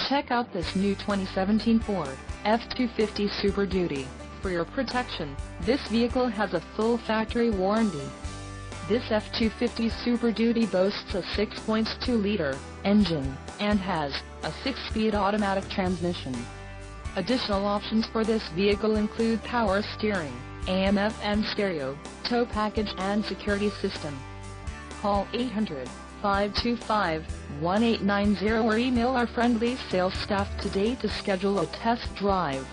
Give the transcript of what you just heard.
Check out this new 2017 Ford F-250 Super Duty. For your protection, this vehicle has a full factory warranty. This F-250 Super Duty boasts a 6.2-liter engine and has a 6-speed automatic transmission. Additional options for this vehicle include power steering, AM/FM stereo, tow package and security system. Call 800-525-1890 or email our friendly sales staff today to schedule a test drive.